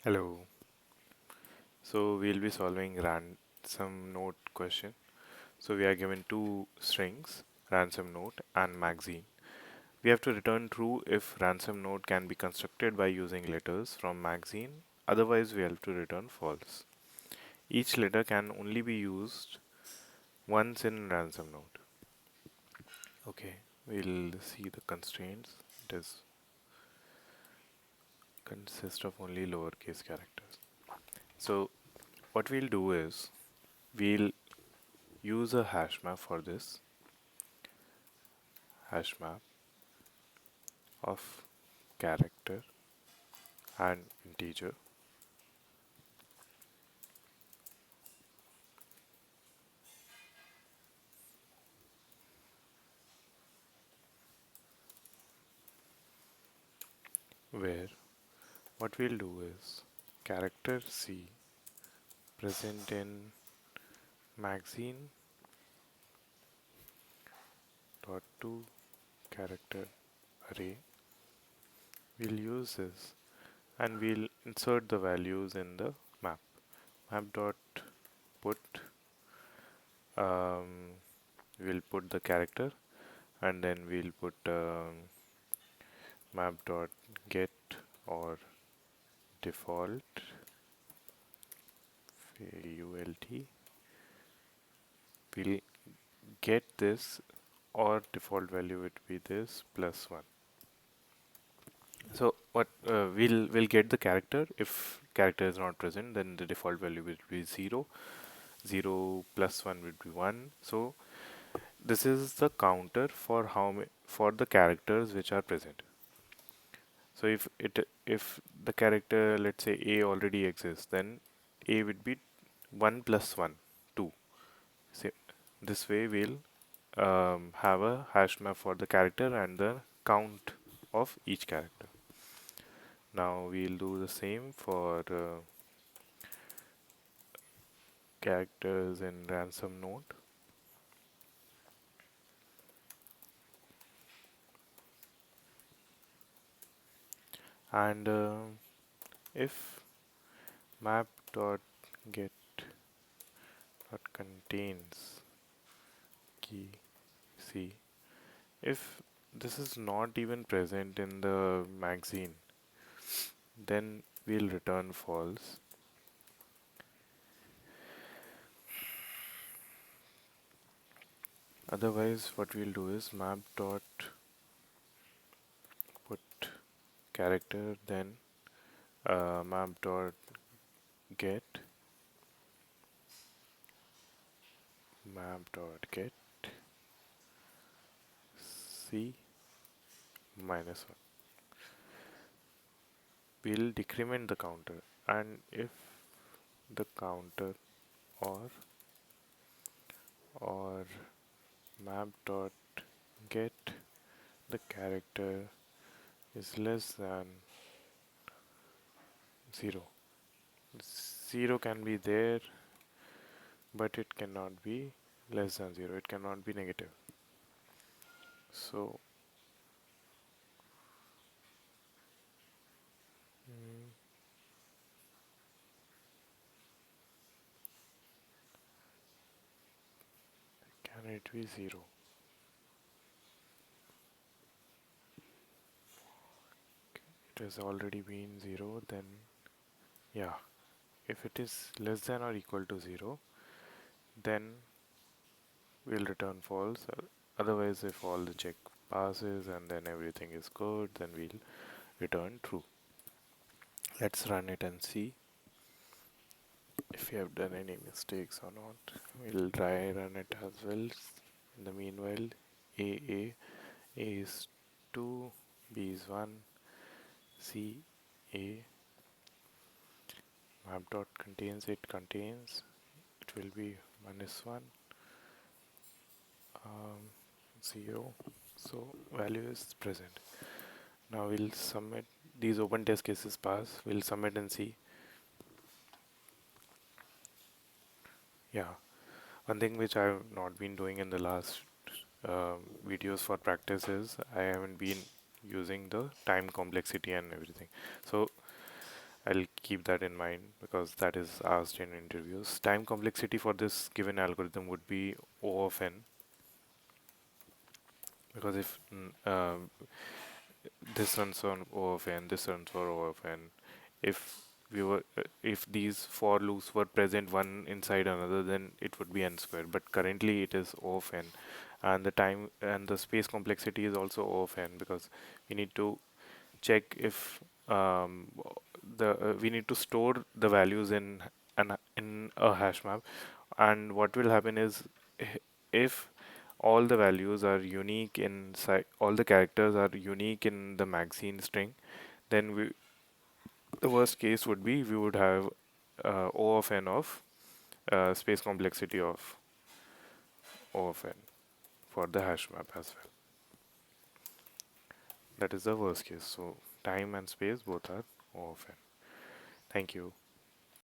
Hello. So we'll be solving ransom note question. So we are given two strings, ransom note and magazine. We have to return true if ransom note can be constructed by using letters from magazine. Otherwise, we have to return false. Each letter can only be used once in ransom note. Okay, we'll see the constraints. It is consist of only lowercase characters. So what we'll do is we'll use a hash map for this hash map of character and integer, where what we'll do is character C present in magazine dot to character array. We'll use this and we'll insert the values in the map. Map dot put we'll put the character and then we'll put map dot get or default ult. We'll get this or default value would be this plus 1. So what we'll get the character. If character is not present, then the default value will be 0. 0 plus 1 would be 1. So this is the counter for for the characters which are present. So if the character, let's say A already exists, then A would be 1 plus 1, 2. So this way we'll have a hash map for the character and the count of each character. Now we'll do the same for characters in ransom note, and if map dot get dot contains key C, if this is not even present in the magazine, then we'll return false. Otherwise, what we'll do is map dot put character, then map dot get map dot get C minus 1. We'll decrement the counter, and if the counter or or map dot get the character is less than 0. 0 can be there, but it cannot be less than 0. It cannot be negative. So can it be 0? It has already been 0, then yeah. If it is less than or equal to 0, then we'll return false. Otherwise, if all the check passes and then everything is good, then we'll return true. Let's run it and see if we have done any mistakes or not. We'll try run it as well. In the meanwhile, A is 2, B is 1, C A map dot contains it will be minus 1, 0. So value is present. Now we'll submit these open test cases pass. We'll submit and see. Yeah, one thing which I've not been doing in the last videos for practice is I haven't been using the time complexity and everything. So I'll keep that in mind because that is asked in interviews. Time complexity for this given algorithm would be O of n, because if this runs on O of n, this runs for O of n, if if these for loops were present one inside another, then it would be n squared. But currently it is O of n, and the time and the space complexity is also O of n, because we need to check if the we need to store the values in a hash map, and what will happen is if all the values are unique inside, all the characters are unique in the magazine string, then the worst case would be we would have O of n of space complexity of O of n for the hash map as well. That is the worst case. So time and space both are O of n. Thank you.